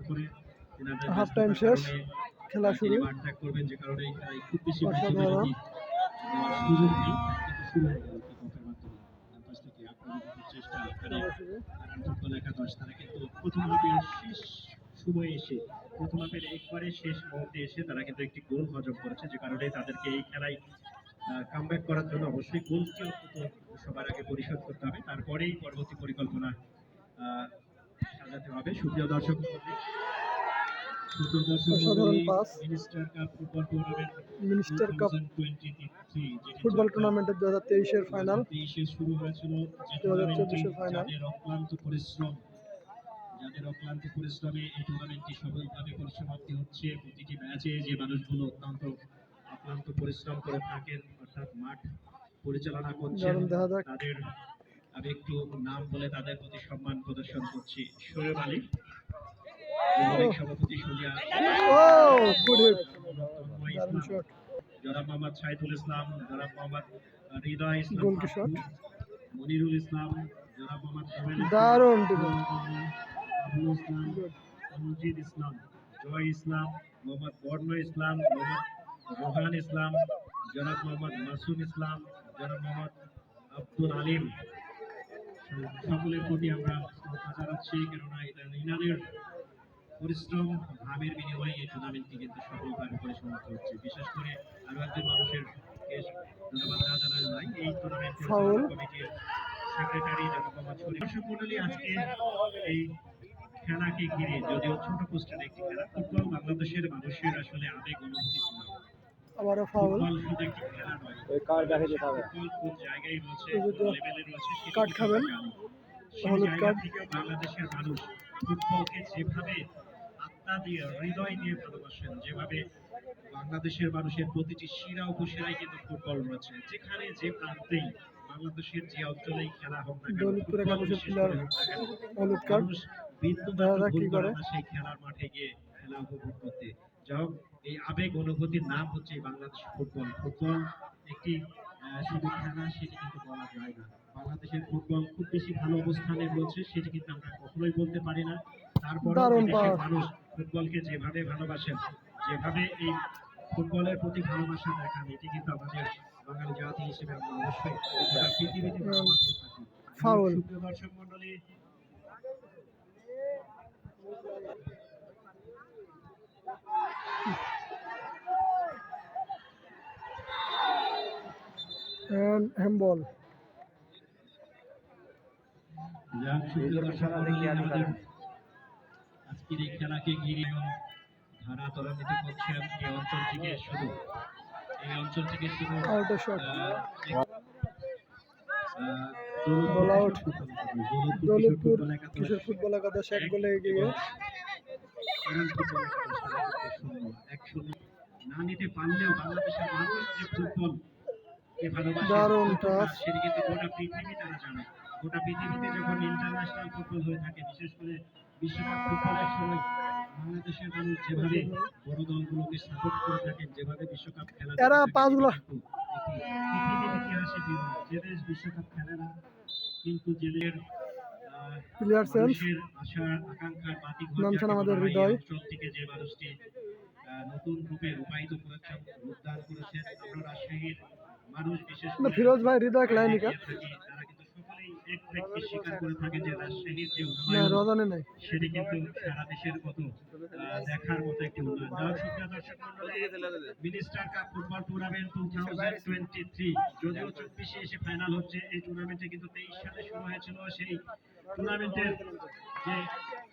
করে তিনাদের half time শেষ, খেলা শুরু। ত্যাগ করবেন, যে কারণে খুব বেশি অসাধারণ দেওয়ার সুযোগ নেই, কিন্তু শুরু হয়ে গেল কিকঅফের মাধ্যমে। পাশ থেকে আক্রমণের চেষ্টা এখানে ফুটবল একাদশ, তারা কিন্তু প্রথম হাফের শেষ সময়ে এসে, প্রথম হাফের একবারে শেষ মুহূর্তে এসে তারা কিন্তু একটি গোল হজম করেছে, যে কারণে তাদেরকে এই খেলায় কামব্যাক করার জন্য অবশ্যই গোলটি অন্তত সবার আগে পরিশোধ করতে হবে, তারপরেই পরবর্তী পরিকল্পনা সাজাতে হবে। সুপ্রিয় দর্শক, অসাধারণ পাস। মিনিস্টার কাপ ফুটবল টুর্নামেন্টের 2023-এর ফাইনাল, 2023 শুরু হয়েছিল, 2024-এর ফাইনাল। যাদের অক্লান্ত পরিশ্রমে এই টুর্নামেন্টটি সফলভাবে পরিসমাপ্তি হচ্ছে। প্রতিটি ম্যাচে যে মানুষগুলো অত্যন্ত অক্লান্ত পরিশ্রম করে থাকেন, অর্থাৎ মাঠ পরিচালনা করছেন, তাদের আমি একটু নাম বলে তাদের প্রতি সম্মান প্রদর্শন করছি। শোয়েব আলী, সভাপতি সুলিয়া, জনাব মোহাম্মদ সাইদুল ইসলাম, জনাব মোহাম্মদ হৃদয় ইসলাম, মনিরুল ইসলাম, জনাব মোহাম্মদ আবুল ইসলাম, মজিদ ইসলাম, জয় ইসলাম, মোহাম্মদ বর্ণ ইসলাম, মোহাম্মদ রোহান ইসলাম, জনাব মোহাম্মদ মাসুম ইসলাম, জনাব মোহাম্মদ আব্দুল আলিম, সকলের প্রতি আমরা শ্রদ্ধা জানাচ্ছি, কেননা ইনাদের পরিশ্রম ঘামের বিনিময়ে এই টুর্নামেন্টটি কিন্তু সফলভাবে পরিসমাপ্ত হচ্ছে। বিশেষ করে আরো একজন মানুষের ধন্যবাদ না জানানো যায়, এই টুর্নামেন্টের কমিটির সেক্রেটারি জনাব মোহাম্মদ শরীফ। দর্শক মণ্ডলী, আজকে এই খেলাকে ঘিরে, যদিও ছোট পোস্টের একটি খেলা, ফুটবল বাংলাদেশের মানুষের আসলে আবেগ অনুভূতি, ফুটবল শুধু একটি খেলা নয়, ফুটবল কোন জায়গায় রয়েছে, কোন লেভেলে রয়েছে, কাট খাবেন, সেই জায়গা থেকে বাংলাদেশের মানুষ ফুটবলকে যেভাবে আত্মা দিয়ে, হৃদয় দিয়ে ভালোবাসেন, যেভাবে বাংলাদেশের মানুষের প্রতিটি শিরা উপশিরায় কিন্তু ফুটবল রয়েছে, যেখানে যে প্রান্তেই বাংলাদেশের যে অঞ্চলেই খেলা হোক না কেন, মানুষ বিন্দুমাত্র ভুল করে না সেই খেলার মাঠে গিয়ে খেলা উপভোগ করতে। যাই হোক, এই আবেগ অনুভূতির নাম হচ্ছে বাংলাদেশ ফুটবল। ফুটবল একটি শুধু খেলা সেটি কিন্তু বলা যায় না। বাংলাদেশের ফুটবল খুব বেশি ভালো অবস্থানে রয়েছে সেটি কিন্তু আমরা কখনোই বলতে পারি না। তারপর মানুষ ফুটবলকে যেভাবে ভালোবাসেন, যেভাবে এই ফুটবলের প্রতি ভালোবাসা দেখান, এটি কিন্তু আমাদের বাঙালি জাতি হিসেবে আমরা অবশ্যই পৃথিবীতে ফাউল। সুপ্রিয় দর্শক মন্ডলী, হ্যান্ডবল। আজকের এই খেলাকে ঘিরে ধারা ত্বরান্বিত করছেন এই অঞ্চল থেকে শুধু দৌলতপুর কিশোর ফুটবল একাদশ 1 গোলে এগিয়ে। না নিতে পারলেও বাংলাদেশের মানুষ যে ফুটবল দারুণ টাচ, সেটি কিন্তু গোটা পৃথিবী তারা জানে। গোটা পৃথিবীতে যখন ইন্টারন্যাশনাল ফুটবল হয়ে থাকে, বিশেষ করে বিশ্বকাপ ফুটবলের সময় বাংলাদেশের মানুষ যেভাবে বড় দলগুলোকে সাপোর্ট করে থাকেন, যেভাবে বিশ্বকাপ খেলা পৃথিবীর ইতিহাসে যে দেশ বিশ্বকাপ খেলে না, কিন্তু যে মানুষের আশা আকাঙ্ক্ষার বাতিঘর আমাদের হৃদয় অঞ্চল থেকে যে মানুষটি নতুন রূপে রূপায়িত করেছেন, রূপদান করেছেন, আমরা রাজশাহীর মানুষ, বিশেষ করে ফিরোজ ভাই হৃদয় ক্লাইনিকা, তারা কিন্তু সকলেই এক ব্যক্তি স্বীকার করে থাকে যে রাজশাহীর যে উন্নয়ন সেটি কিন্তু সারা দেশের মতো দেখার মতো একটি উন্নয়ন। মিনিস্টার কাপ ফুটবল টুর্নামেন্ট 2023, যদিও 24-এ এসে ফাইনাল হচ্ছে, এই টুর্নামেন্টে কিন্তু 23 সালে শুরু হয়েছিল। সেই টুর্নামেন্টের যে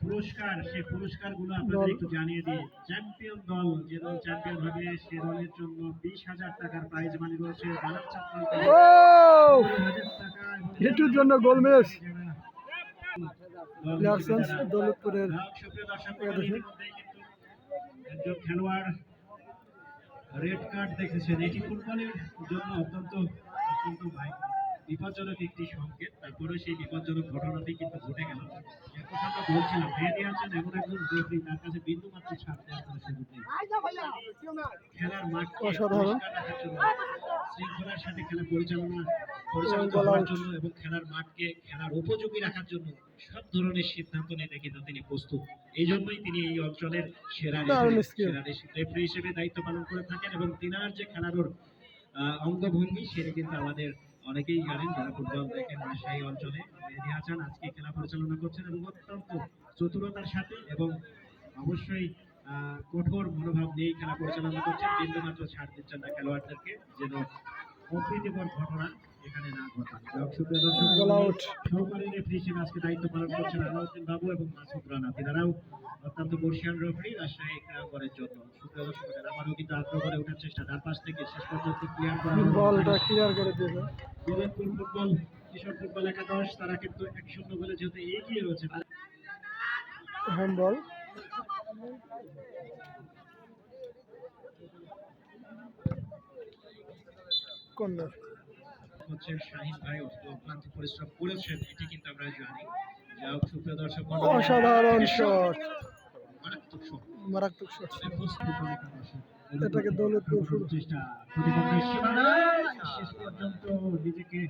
পুরস্কার, সেই পুরস্কারগুলো আপনাদের একটু জানিয়ে দিই। চ্যাম্পিয়ন দল, যে দল চ্যাম্পিয়ন হবে সে দলের জন্য 20,000 টাকার প্রাইজ মানি রয়েছে, বানার ছাত্র 20,000 টাকা, এটির জন্য গোল মিস দৌলতপুরের একজন খেলোয়াড় রেড কার্ড দেখেছেন। এটি ফুটবলের জন্য অত্যন্ত বিপজ্জনক একটি সংকেত। তারপরে সেই বিপজ্জনক ঘটনাটি কিন্তু ঘটে গেল। যে কথা আমরা বলছিলাম, মেহেদী হাসান এমন একজন রেফারি, তার কাছে বিন্দুমাত্র ছাড় দেওয়ার কোনো সুযোগ নেই। খেলার মাঠকে অসাধারণ। পরিষ্কার রাখার জন্য, শৃঙ্খলার সাথে খেলা পরিচালিত বল হওয়ার আউট। জন্য এবং খেলার মাঠকে খেলার উপযোগী রাখার জন্য সব ধরনের সিদ্ধান্ত নিতে কিন্তু তিনি প্রস্তুত। এই জন্যই তিনি এই অঞ্চলের সেরা দারুণ রেফারি skill। রেফারি হিসেবে দায়িত্ব পালন করে থাকেন এবং তিনার যে খেলার অঙ্গভঙ্গি সেটি কিন্তু আমাদের অনেকেই জানেন যারা ফুটবল দেখেন রাজশাহী অঞ্চলে। মেহেদী হাসান আজকে খেলা পরিচালনা করছেন এবং অত্যন্ত চতুরতার সাথে এবং অবশ্যই কঠোর মনোভাব নিয়ে খেলা পরিচালনা করছেন। বিন্দুমাত্র ছাড় দিচ্ছেন না খেলোয়াড়দেরকে, যেন অপ্রীতিকর ঘটনা এখানে না ঘটায়। সুপ্রিয় দর্শক বল আউট। সহকারী রেফারি হিসেবে আজকে দায়িত্ব পালন করছেন আলাউদ্দিন বাবু এবং মাসুদ রানা। তিনারাও অত্যন্ত বর্ষিয়ান রেফারি রাজশাহী ক্রীড়াঙ্গনের জন্য। সুপ্রিয় দর্শক, আমারও কিন্তু আগ্রহ করে ওঠার চেষ্টা, ডান পাশ থেকে শেষ পর্যন্ত ক্লিয়ার করা হলো। বলটা ক্লিয়ার করে দিয়েছে। গোবিন্দপুর ফুটবল কিশোর ফুটবল একাদশ তারা কিন্তু 1-0 গোলে যেহেতু এগিয়ে রয়েছে। হ্যান্ডবল। কর্নার। হচ্ছে শাহিন ভাই অক্লান্ত পরিশ্রম করেছেন, এটি কিন্তু আমরা জানি। যা হোক সুপ্রিয় দর্শক, অসাধারণ শট, মারাত্মক শট। মারাত্মক শট। এটাকে এটাকে দৌলতপুর শুরু। চেষ্টা প্রতিপক্ষের সীমানায় শেষ পর্যন্ত নিজেকে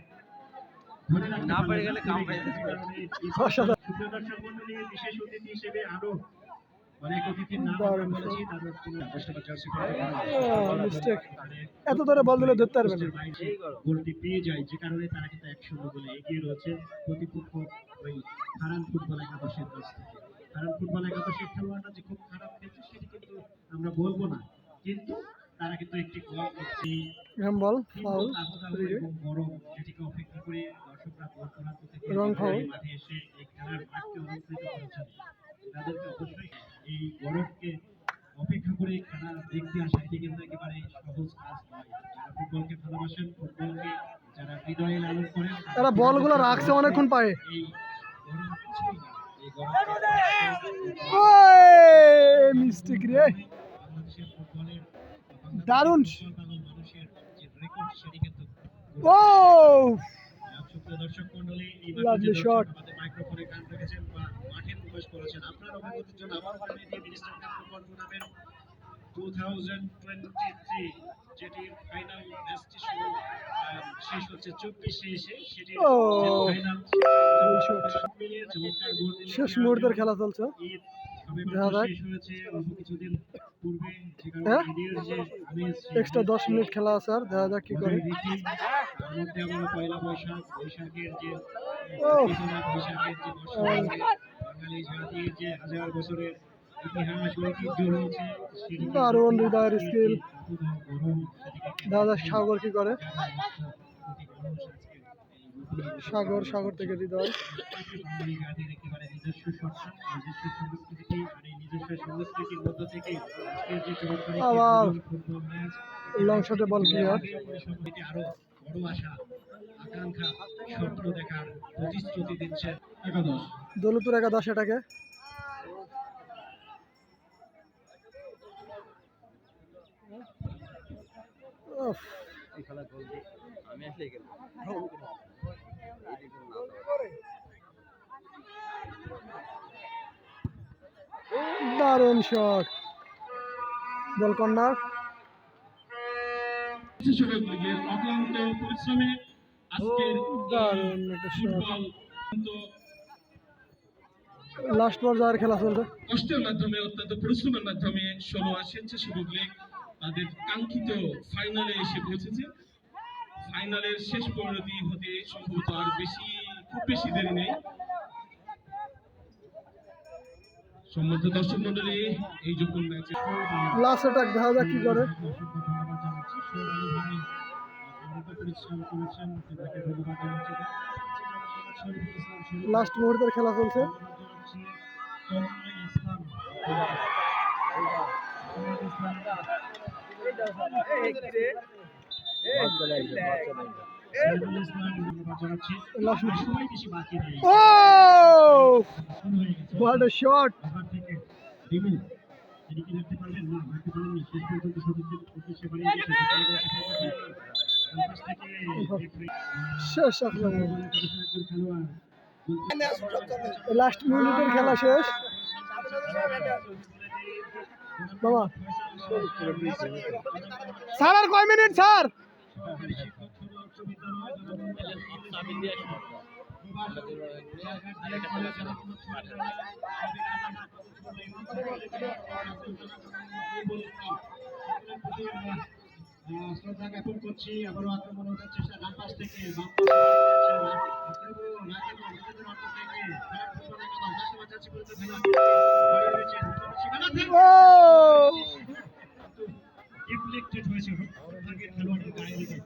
ধরে রাখতে না পেরে গেলে কাম পারলেন। হয়ে যাবে। অসাধারণ। সুপ্রিয় দর্শক মণ্ডলী, বিশেষ অতিথি হিসেবে আরো অনেক অতিথির নাম আমরা দারুণ বলেছি। তাদের কাস্টমার জার্সি মিস্টেক। এত ধরে বল দিলে ধরতে পারবে না। গোলটি পেয়ে যায়, যে কারণে তারা কিন্তু 1-0 গোলে এগিয়ে রয়েছে প্রতিপক্ষ ওই হারান ফুটবল একাদশের কাছ থেকে। হারান ফুটবল একাদশের খেলোয়াড়রা যে খুব খারাপ খেলছে সেটি কিন্তু আমরা বলবো না, কিন্তু তারা কিন্তু একটি গোল করছে। হ্যান্ডবল তীব্র ফাউল। দাবদাহ এবং গরম যেটিকে অপেক্ষা করে দর্শকরা দূর দূরান্ত থেকে রং ফাউল। মাঠে এসে এই খেলার মাঠকে অলঙ্কৃত করেছেন। তাদেরকে অবশ্যই এই গরমকে অপেক্ষা করে খেলা দেখতে আসা, এটি কিন্তু একেবারে সহজ কাজ নয়। যারা ফুটবলকে ভালোবাসেন, ফুটবলকে যারা হৃদয়ে লালন করেন, এরা বলগুলো রাখছে অনেকক্ষণ পায়ে। এই গরম কিছুই না। এই গরম মিস্টেক রে। বাংলাদেশের ফুটবলের দারুণ। মানুষের যে রেকর্ড সেটি কিন্তু ও সুপ্রিয় দর্শক মণ্ডলী, এই Lovely shot. আমাদের মাইক্রোফোনে গান রেখেছেন বা মাঠে প্রবেশ করেছেন। আপনার অবগতির জন্য আমার ওখানে দিয়ে মিনিস্টার কাপ ফুটবল টুর্নামেন্ট 2023 যেটির ফাইনাল ম্যাচটি শুরু শেষ হচ্ছে 24-এ এসে সেটির ও। ফাইনাল মিলিয়ে চমৎকার গোল দিলেন। শেষ মুহূর্তের খেলা চলছে। ঈদ সবে দেখা মাত্র যাক। শেষ হয়েছে অল্প কিছুদিন পূর্বে, যে কারণে হ্যাঁ? ঈদের যে আমেজ, এক্সট্রা 10 মিনিট খেলা আছে আর দেখা যাক কি করে। তার মধ্যে আবার পয়লা বৈশাখ, বৈশাখের যে ও। বৈশাখের যে বর্ষা রয়েছে, বাঙালি জাতির যে হাজার বছরের ইতিহাস ঐতিহ্য রয়েছে, সেটি কিন্তু দারুণ হৃদয়ের skill। দাবদাহ গরম, সেটিকে দেখা যাক সাগর কি করে। প্রতি মানুষ আজকে এই সাগর থেকে হৃদয়। বাঙালি জাতির একেবারে নিজস্ব সত্তা, নিজস্ব সংস্কৃতি, আর এই নিজস্ব সংস্কৃতির মধ্য থেকে আজকের যে চমৎকার একটি আবার ফুটবল ম্যাচ, লং শটে বল ক্লিয়ার। সময়টি আরো বড় আশা, আকাঙ্ক্ষা, স্বপ্ন দেখার প্রতিশ্রুতি দিচ্ছেন একাদশ। দৌলতপুর একাদশ এটাকে। উফ, আমি আসলে গেলাম দারুণ শট। বল কর্নার। বিশেষজ্ঞ লীগের অক্লান্ত পরিশ্রমে আজকের দারুণ একটা শট। ফুটবল লাস্ট পর্যায়ের খেলা চলছে। কষ্টের মাধ্যমে, অত্যন্ত পরিশ্রমের মাধ্যমে 16 স্বেচ্ছাসেবক লীগ তাদের কাঙ্ক্ষিত ফাইনালে এসে পৌঁছেছে। ফাইনালের শেষ পরিণতি হতে সম্ভবত আর খুব বেশি দেরি নেই। সম্মানিত দর্শক মন্ডলী, এই যখন ম্যাচে লাস্ট অ্যাটাক দেখা যাক কি করে। লাস্ট মুহূর্তের খেলা চলছে। ও হোয়াট আ শট। ক্যাম্পাস থেকে referee, শেষ আক্রমণ খেলোয়াড় লাস্ট মিনিটের খেলা শেষ বাবা স্যার আর কয় মিনিট স্যার সহকারী শিক্ষক সদর উচ্চ বিদ্যালয় সাবিন দিয়ে আসবো শ্রদ্ধা জ্ঞাপন করছি। আবারও আক্রমণ ওঠার চেষ্টা ডান পাশ থেকে বাম ডিফ্লেক্টেড হয়েছে আগের খেলোয়াড়ের গায়ে লেগে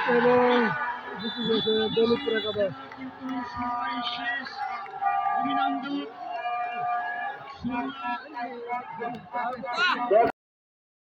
এবং জিতে গেছে দৌলতপুর একাদশ কিন্তু সময় শেষ। অভিনন্দন